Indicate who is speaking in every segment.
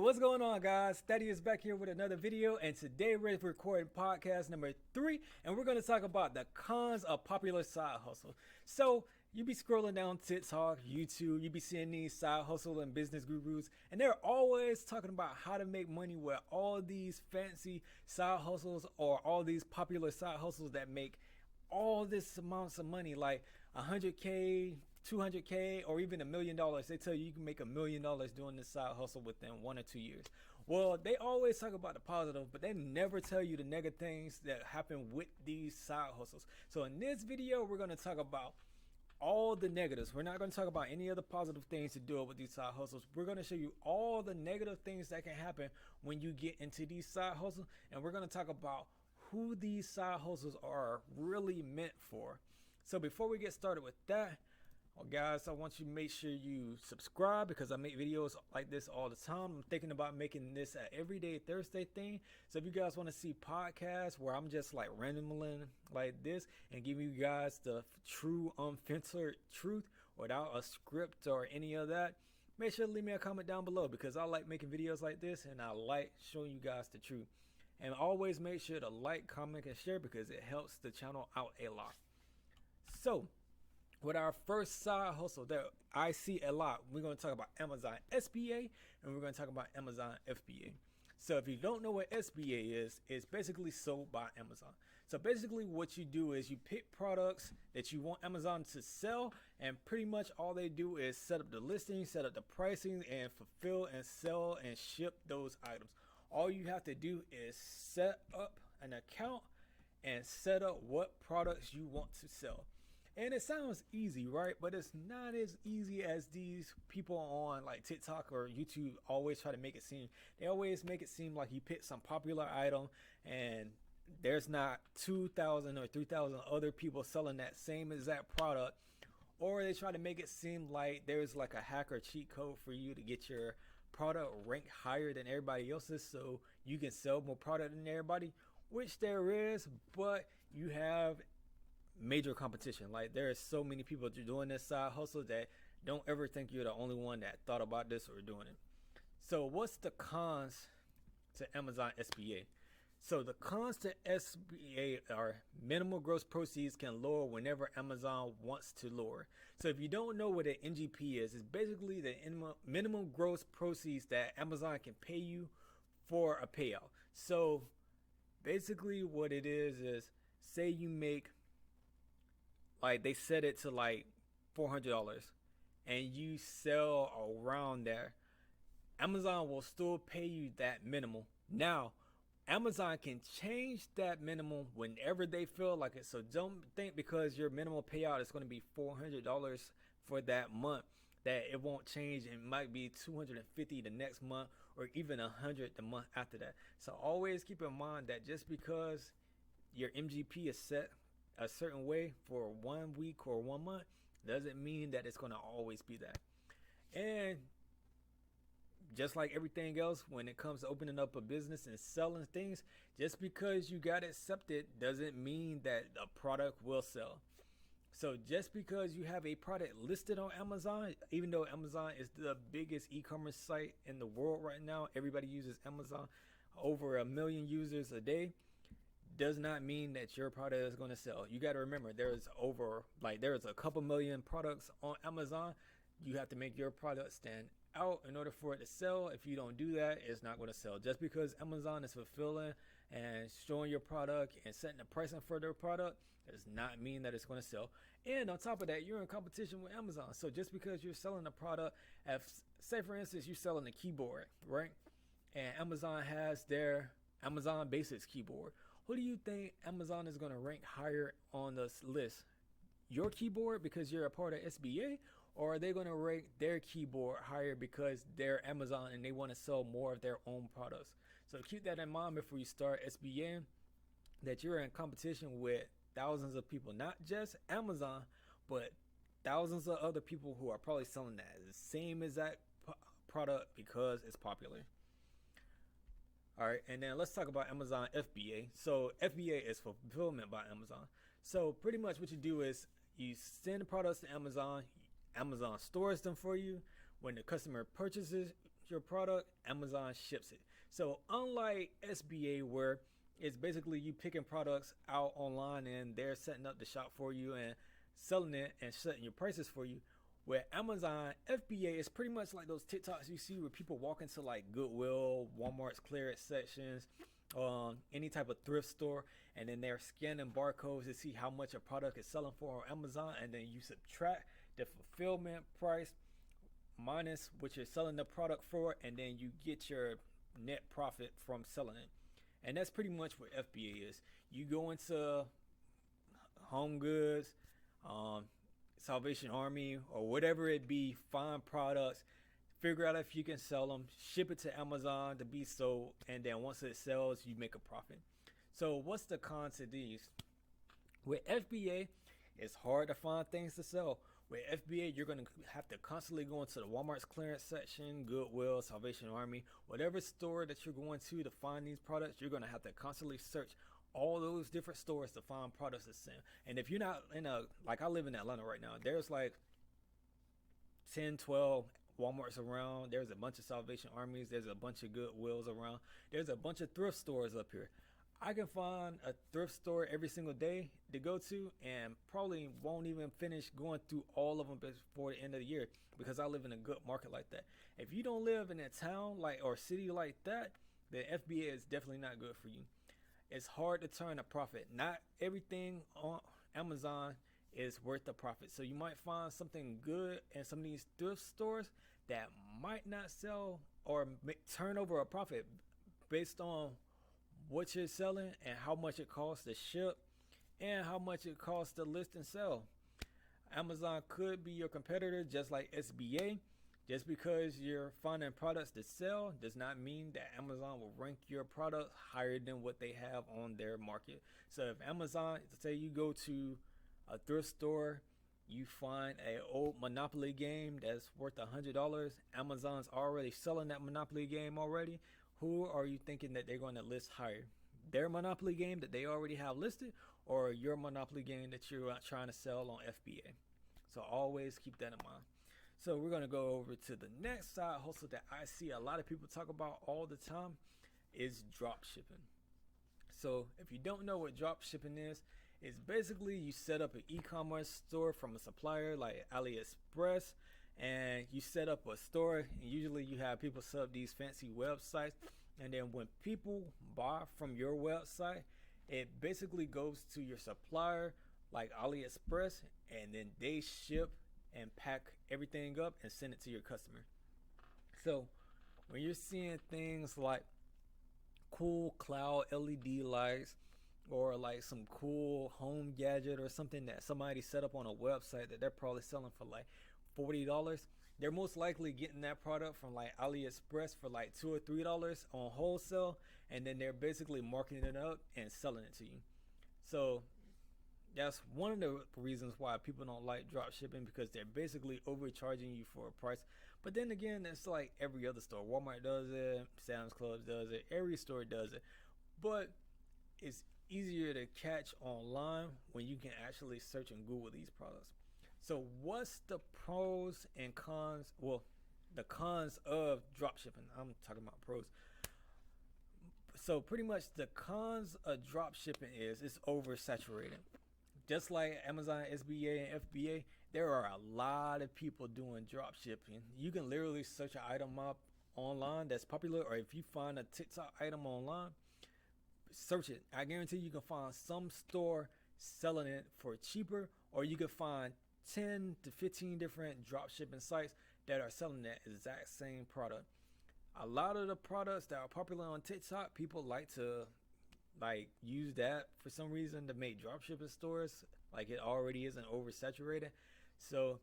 Speaker 1: what's going on, guys? Steady is back here with another video, and today we're recording podcast number 3, and we're going to talk about the cons of popular side hustle. So you be scrolling down TikTok, YouTube, you be seeing these side hustle and business gurus, and they're always talking about how to make money with all these fancy side hustles or all these popular side hustles that make all this amounts of money, like 100K, 200K, or even $1 million. They tell you can make $1 million doing this side hustle within 1 or 2 years. Well, they always talk about the positive, but they never tell you the negative things that happen with these side hustles. So in this video, we're going to talk about all the negatives. We're not going to talk about any of the positive things to do with these side hustles. We're going to show you all the negative things that can happen when you get into these side hustles, and we're going to talk about who these side hustles are really meant for. So before we get started with that, well, guys, I want you to make sure you subscribe because I make videos like this all the time. I'm thinking about making this an everyday Thursday thing. So if you guys want to see podcasts where I'm just like rambling like this and giving you guys the true unfiltered truth without a script or any of that, make sure to leave me a comment down below because I like making videos like this and I like showing you guys the truth. And always make sure to like, comment, and share because it helps the channel out a lot. So with our first side hustle that I see a lot, we're going to talk about Amazon SBA and we're going to talk about Amazon FBA. So if you don't know what SBA is, it's basically sold by Amazon. So basically what you do is you pick products that you want Amazon to sell, and pretty much all they do is set up the listing, set up the pricing, and fulfill and sell and ship those items. All you have to do is set up an account and set up what products you want to sell. And it sounds easy, right? But it's not as easy as these people on like TikTok or YouTube always try to make it seem. They always make it seem like you pick some popular item and there's not 2,000 or 3,000 other people selling that same exact product. Or they try to make it seem like there's like a hacker cheat code for you to get your product ranked higher than everybody else's so you can sell more product than everybody, which there is, but you have major competition. Like there are so many people doing this side hustle that don't ever think you're the only one that thought about this or doing it. So what's the cons to Amazon SBA? So the cons to SBA are minimal gross proceeds can lower whenever Amazon wants to lower. So if you don't know what an MGP is, it's basically the minimum gross proceeds that Amazon can pay you for a payout. So basically what it is say you make, like they set it to like $400 and you sell around there, Amazon will still pay you that minimum. Now Amazon can change that minimum whenever they feel like it. So don't think because your minimum payout is going to be $400 for that month that it won't change. It might be $250 the next month or even $100 the month after that. So always keep in mind that just because your MGP is set a certain way for 1 week or 1 month doesn't mean that it's going to always be that. And just like everything else, when it comes to opening up a business and selling things, just because you got accepted doesn't mean that a product will sell. So just because you have a product listed on Amazon, even though Amazon is the biggest e-commerce site in the world right now, everybody uses Amazon, over 1 million users a day, does not mean that your product is going to sell. You got to remember there's a couple million products on Amazon. You have to make your product stand out in order for it to sell. If you don't do that, it's not going to sell. Just because Amazon is fulfilling and showing your product and setting the pricing for their product does not mean that it's going to sell. And on top of that, you're in competition with Amazon. So just because you're selling a product, say for instance you're selling a keyboard, right? And Amazon has their Amazon Basics keyboard. Who do you think Amazon is going to rank higher on this list? Your keyboard because you're a part of SBA, or are they going to rank their keyboard higher because they're Amazon and they want to sell more of their own products? So keep that in mind before you start SBA, that you're in competition with thousands of people, not just Amazon, but thousands of other people who are probably selling that the same exact product because it's popular. All right, and then let's talk about Amazon FBA. So FBA is fulfillment by Amazon. So pretty much what you do is you send the products to Amazon, Amazon stores them for you. When the customer purchases your product, Amazon ships it. So unlike SBA where it's basically you picking products out online and they're setting up the shop for you and selling it and setting your prices for you, with Amazon, FBA is pretty much like those TikToks you see where people walk into like Goodwill, Walmart's clearance sections, any type of thrift store, and then they're scanning barcodes to see how much a product is selling for on Amazon, and then you subtract the fulfillment price minus what you're selling the product for, and then you get your net profit from selling it. And that's pretty much what FBA is. You go into Home Goods, um, Salvation Army, or whatever it be, find products, figure out if you can sell them, ship it to Amazon to be sold, and then once it sells, you make a profit. So what's the con to these? With FBA, it's hard to find things to sell. With FBA, you're going to have to constantly go into the Walmart's clearance section, Goodwill, Salvation Army, whatever store that you're going to find these products, you're going to have to constantly search all those different stores to find products to sell. And if you're not in like I live in Atlanta right now, there's like 10, 12 Walmarts around. There's a bunch of Salvation Armies. There's a bunch of Goodwills around. There's a bunch of thrift stores up here. I can find a thrift store every single day to go to and probably won't even finish going through all of them before the end of the year because I live in a good market like that. If you don't live in a town like or city like that, then FBA is definitely not good for you. It's hard to turn a profit. Not everything on Amazon is worth the profit. So you might find something good in some of these thrift stores that might not sell or turn over a profit based on what you're selling and how much it costs to ship and how much it costs to list and sell. Amazon could be your competitor just like SBA. Just because you're finding products to sell does not mean that Amazon will rank your product higher than what they have on their market. So if Amazon, say you go to a thrift store, you find an old Monopoly game that's worth $100, Amazon's already selling that Monopoly game already. Who are you thinking that they're going to list higher? Their Monopoly game that they already have listed, or your Monopoly game that you're trying to sell on FBA? So always keep that in mind. So we're going to go over to the next side hustle that I see a lot of people talk about all the time is drop shipping. So if you don't know what drop shipping is, it's basically you set up an e-commerce store from a supplier like AliExpress, and you set up a store, and usually you have people set up these fancy websites, and then when people buy from your website, it basically goes to your supplier like AliExpress, and then they ship and pack everything up and send it to your customer. So when you're seeing things like cool cloud LED lights or like some cool home gadget or something that somebody set up on a website that they're probably selling for like $40, they're most likely getting that product from like AliExpress for like $2 or $3 on wholesale, and then they're basically marketing it up and selling it to you. So that's one of the reasons why people don't like drop shipping, because they're basically overcharging you for a price. But then again, it's like every other store. Walmart does it, Sam's Club does it, every store does it. But it's easier to catch online when you can actually search and Google these products. So what's the pros and cons? Well, the cons of drop shipping. I'm talking about pros. So pretty much the cons of drop shipping is it's oversaturated. Just like Amazon, SBA, and FBA, there are a lot of people doing drop shipping. You can literally search an item up online that's popular, or if you find a TikTok item online, search it. I guarantee you can find some store selling it for cheaper, or you can find 10 to 15 different drop shipping sites that are selling that exact same product. A lot of the products that are popular on TikTok, people like to use that for some reason to make dropshipping stores like it already isn't oversaturated. So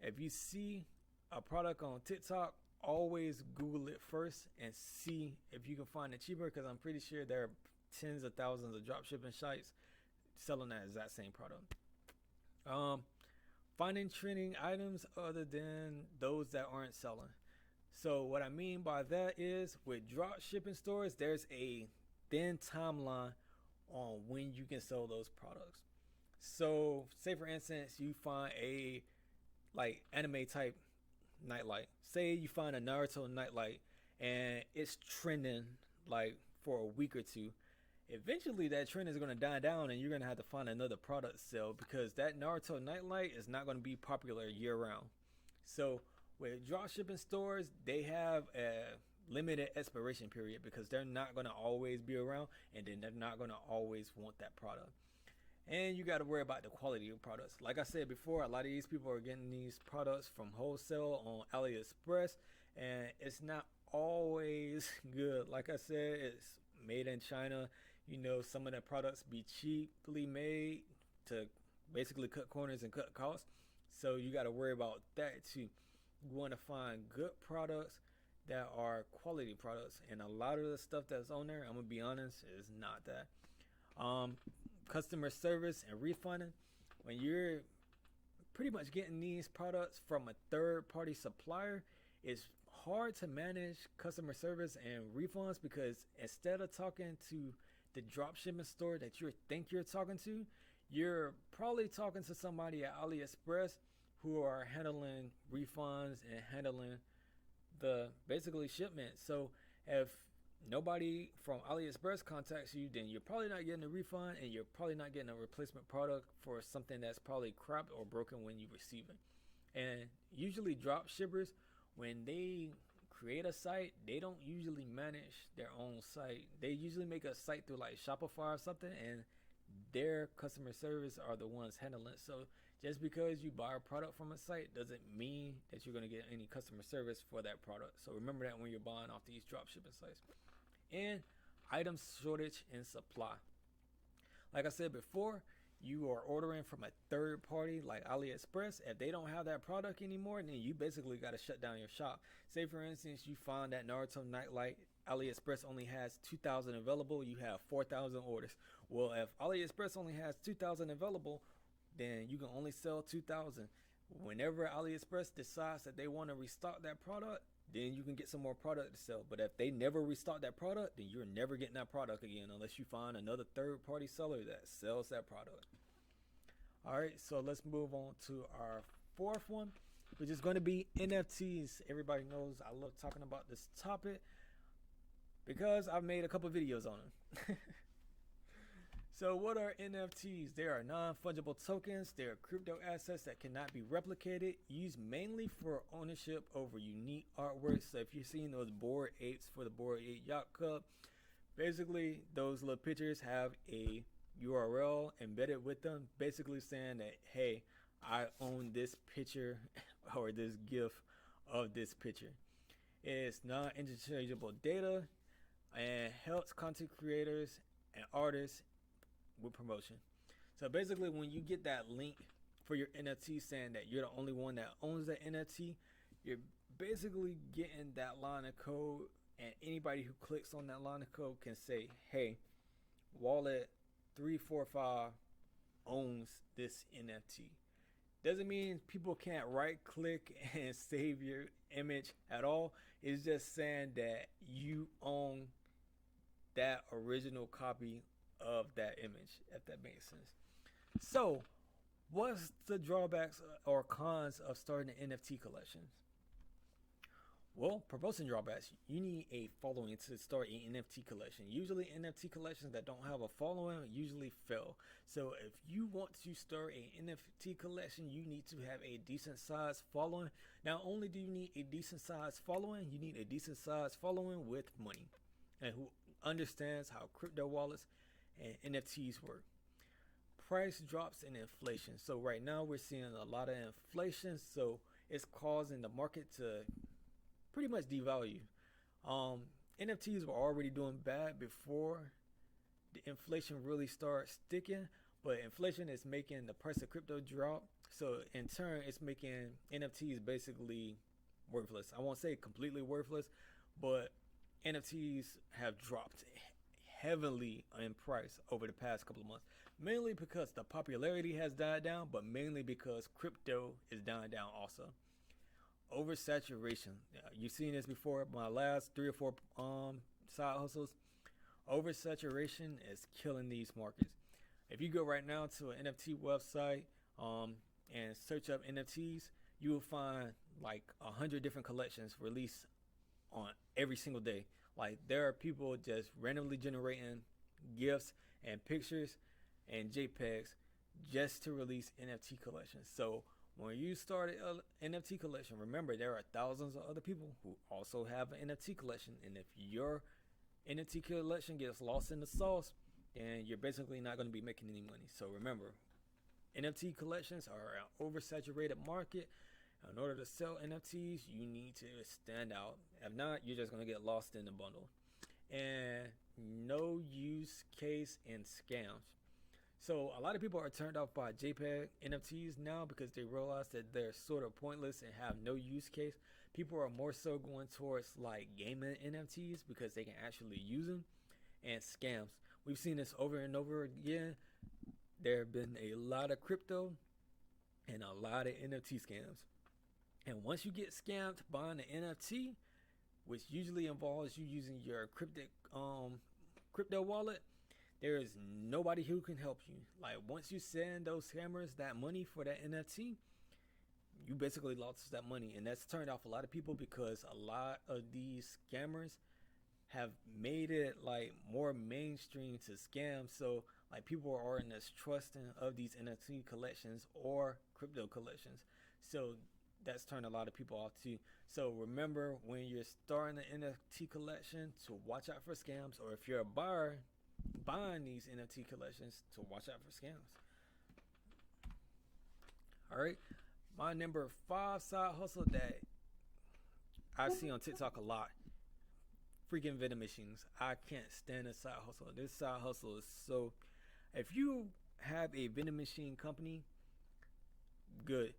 Speaker 1: if you see a product on TikTok, always Google it first and see if you can find it cheaper, because I'm pretty sure there are tens of thousands of dropshipping sites selling that exact same product. Finding trending items other than those that aren't selling. So what I mean by that is with drop shipping stores, there's a thin timeline on when you can sell those products. So say for instance, you find a like anime type nightlight. Say you find a Naruto nightlight and it's trending like for a week or two. Eventually, that trend is going to die down, and you're going to have to find another product to sell because that Naruto nightlight is not going to be popular year round. So, with dropshipping stores, they have a limited expiration period because they're not going to always be around, and then they're not going to always want that product. And you got to worry about the quality of products. Like I said before, a lot of these people are getting these products from wholesale on AliExpress, and it's not always good. Like I said, it's made in China. You know, some of the products be cheaply made to basically cut corners and cut costs. So you got to worry about that too. You want to find good products that are quality products, and a lot of the stuff that's on there, I'm gonna be honest, is not that. Customer service and refunding. When you're pretty much getting these products from a third party supplier, it's hard to manage customer service and refunds because instead of talking to the dropshipping store that you think you're talking to, you're probably talking to somebody at AliExpress who are handling refunds and handling the basically shipment. So if nobody from AliExpress contacts you, then you're probably not getting a refund and you're probably not getting a replacement product for something that's probably crapped or broken when you receive it. And usually drop shippers, when they create a site, they don't usually manage their own site. They usually make a site through like Shopify or something, and their customer service are the ones handling it. So just because you buy a product from a site doesn't mean that you're going to get any customer service for that product. So remember that when you're buying off these drop shipping sites. And item shortage and supply. Like I said before, you are ordering from a third party like AliExpress. If they don't have that product anymore, then you basically got to shut down your shop. Say for instance, you find that Naruto nightlight, AliExpress only has 2,000 available, you have 4,000 orders. Well, if AliExpress only has 2,000 available, then you can only sell 2,000. Whenever AliExpress decides that they want to restock that product, then you can get some more product to sell. But if they never restock that product, then you're never getting that product again unless you find another third party seller that sells that product. All right, so let's move on to our fourth one, which is going to be NFTs. Everybody knows I love talking about this topic because I've made a couple videos on them. So what are NFTs? They are non-fungible tokens. They are crypto assets that cannot be replicated, used mainly for ownership over unique artwork. So if you're seeing those Bored Apes for the Bored Ape Yacht Club, basically those little pictures have a URL embedded with them, basically saying that, hey, I own this picture or this GIF of this picture. It's non-interchangeable data and helps content creators and artists with promotion. So basically when you get that link for your NFT saying that you're the only one that owns that NFT, you're basically getting that line of code, and anybody who clicks on that line of code can say, hey, wallet 345 owns this NFT. Doesn't mean people can't right click and save your image at all. It's just saying that you own that original copy of that image, if that makes sense. So what's the drawbacks or cons of starting an NFT collection? Well, promotion drawbacks. You need a following to start an NFT collection. Usually NFT collections that don't have a following usually fail. So if you want to start an NFT collection, you need to have a decent sized following. Not only do you need a decent sized following, you need a decent sized following with money and who understands how crypto wallets and NFTs work. Price drops and inflation. So right now we're seeing a lot of inflation, so it's causing the market to pretty much devalue. NFTs were already doing bad before the inflation really starts sticking, but inflation is making the price of crypto drop. So in turn, it's making NFTs basically worthless. I won't say completely worthless, but NFTs have dropped heavily in price over the past couple of months, mainly because the popularity has died down, but mainly because crypto is dying down also. Oversaturation. You've seen this before. My last 3 or 4 side hustles. Oversaturation is killing these markets. If you go right now to an NFT website and search up NFTs, you will find like 100 different collections released on every single day. Like there are people just randomly generating gifs and pictures and JPEGs just to release NFT collections. So when you start an NFT collection, remember there are thousands of other people who also have an NFT collection, and if your NFT collection gets lost in the sauce, then you're basically not going to be making any money. So remember, NFT collections are an oversaturated market. In order to sell NFTs, you need to stand out. If not, you're just going to get lost in the bundle. And no use case and scams. So a lot of people are turned off by JPEG NFTs now because they realize that they're sort of pointless and have no use case. People are more so going towards like gaming NFTs because they can actually use them, and scams. We've seen this over and over again. There have been a lot of crypto and a lot of NFT scams. And once you get scammed buying an NFT, which usually involves you using your crypto wallet, there is nobody who can help you. Like once you send those scammers that money for that NFT, you basically lost that money, and that's turned off a lot of people because a lot of these scammers have made it like more mainstream to scam. So like people aren't as trusting of these NFT collections or crypto collections. So that's turned a lot of people off too. So remember when you're starting an NFT collection to watch out for scams, or if you're a buyer buying these NFT collections to watch out for scams. All right, my number 5 side hustle that I see on TikTok a lot: freaking vending machines. I can't stand this side hustle. This side hustle is so. If you have a vending machine company, good.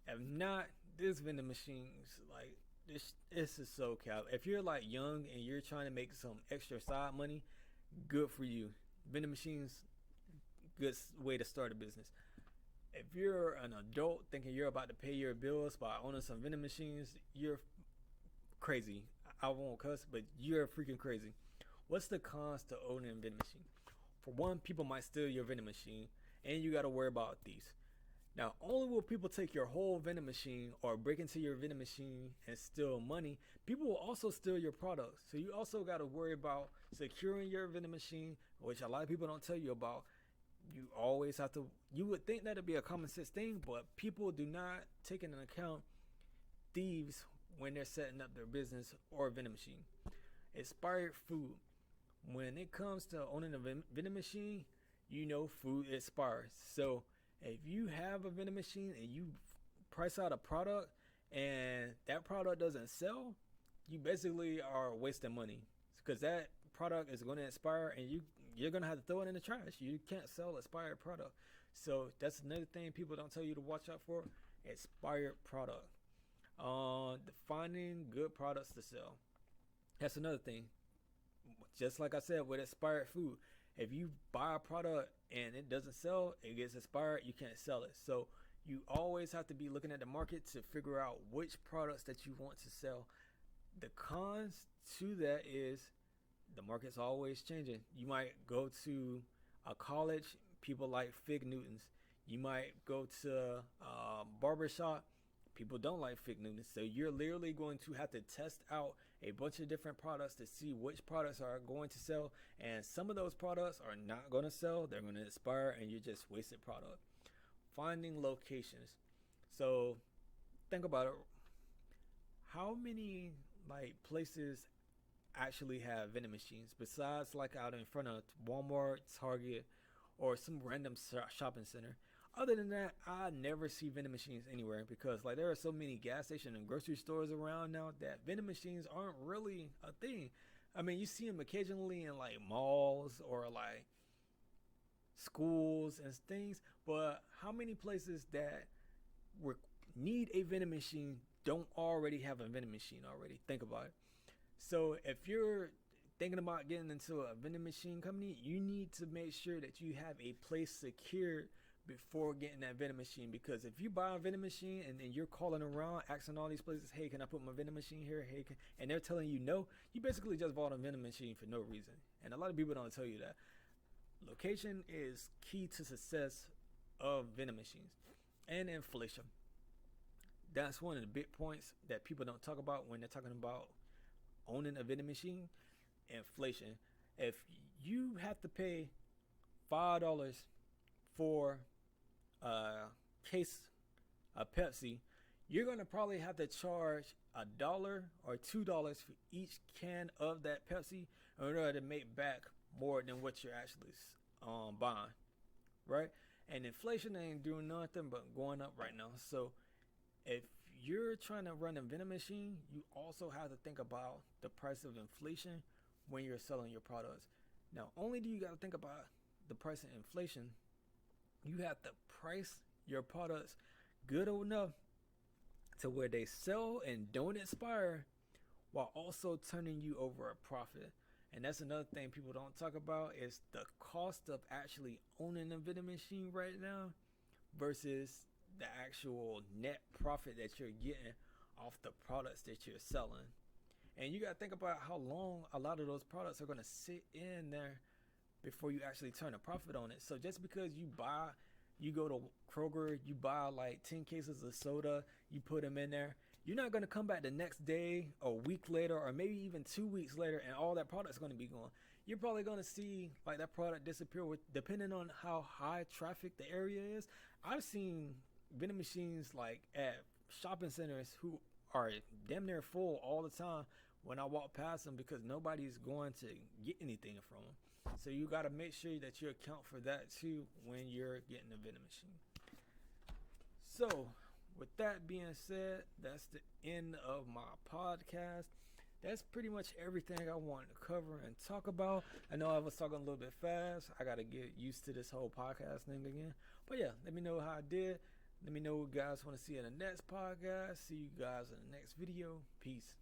Speaker 1: If not, this vending machines like this is so cow. If you're like young and you're trying to make some extra side money, good for you. Vending machines, good way to start a business. If you're an adult thinking you're about to pay your bills by owning some vending machines, you're crazy. I won't cuss, but you're freaking crazy. What's the cons to owning a vending machine? For one, people might steal your vending machine, and you got to worry about thieves. Now, only will people take your whole vending machine or break into your vending machine and steal money, people will also steal your products. So you also got to worry about securing your vending machine, which a lot of people don't tell you about. You always have to, you would think that'd be a common sense thing, but people do not take into account thieves when they're setting up their business or vending machine. Expired food. When it comes to owning a vending machine, you know food expires. So if you have a vending machine and you price out a product and that product doesn't sell, you basically are wasting money because that product is going to expire and you're going to have to throw it in the trash. You can't sell expired product. So that's another thing people don't tell you to watch out for: expired product. Finding good products to sell. That's another thing. Just like I said with expired food, if you buy a product and it doesn't sell, it gets expired, you can't sell it. So you always have to be looking at the market to figure out which products that you want to sell. The cons to that is the market's always changing. You might go to a college, people like Fig Newtons. You might go to a barbershop, people don't like Fig Newtons. So you're literally going to have to test out a bunch of different products to see which products are going to sell. And some of those products are not going to sell. They're going to expire and you just wasted product. Finding locations. So think about it. How many like places actually have vending machines besides like out in front of Walmart, Target, or some random shopping center? Other than that, I never see vending machines anywhere because like there are so many gas stations and grocery stores around now that vending machines aren't really a thing. I mean, you see them occasionally in like malls or like schools and things, but how many places that need a vending machine don't already have a vending machine already? Think about it. So if you're thinking about getting into a vending machine company, you need to make sure that you have a place secured before getting that vending machine, because if you buy a vending machine and then you're calling around asking all these places, hey, can I put my vending machine here, and they're telling you no, you basically just bought a vending machine for no reason. And a lot of people don't tell you that. Location is key to success of vending machines. And inflation. that's one of the big points that people don't talk about when they're talking about owning a vending machine. Inflation. If you have to pay $5 for a case of Pepsi, you're gonna probably have to charge $1 or $2 for each can of that Pepsi in order to make back more than what you're actually buying, right? And inflation ain't doing nothing but going up right now. So if you're trying to run a vending machine, you also have to think about the price of inflation when you're selling your products. Now, only do you got to think about the price of inflation, you have to price your products good enough to where they sell and don't expire while also turning you over a profit. And that's another thing people don't talk about is the cost of actually owning a vending machine right now versus the actual net profit that you're getting off the products that you're selling. And you got to think about how long a lot of those products are going to sit in there before you actually turn a profit on it. So just because you go to Kroger, you buy like 10 cases of soda, you put them in there, you're not going to come back the next day, a week later, or maybe even 2 weeks later, and all that product's going to be gone. You're probably going to see like that product disappear depending on how high traffic the area is. I've seen vending machines like at shopping centers who are damn near full all the time when I walk past them because nobody's going to get anything from them. So you got to make sure that you account for that too when you're getting a vending machine. So with that being said, that's the end of my podcast. That's pretty much everything I wanted to cover and talk about. I know I was talking a little bit fast. I got to get used to this whole podcast thing again. But yeah, let me know how I did. Let me know what you guys want to see in the next podcast. See you guys in the next video. Peace.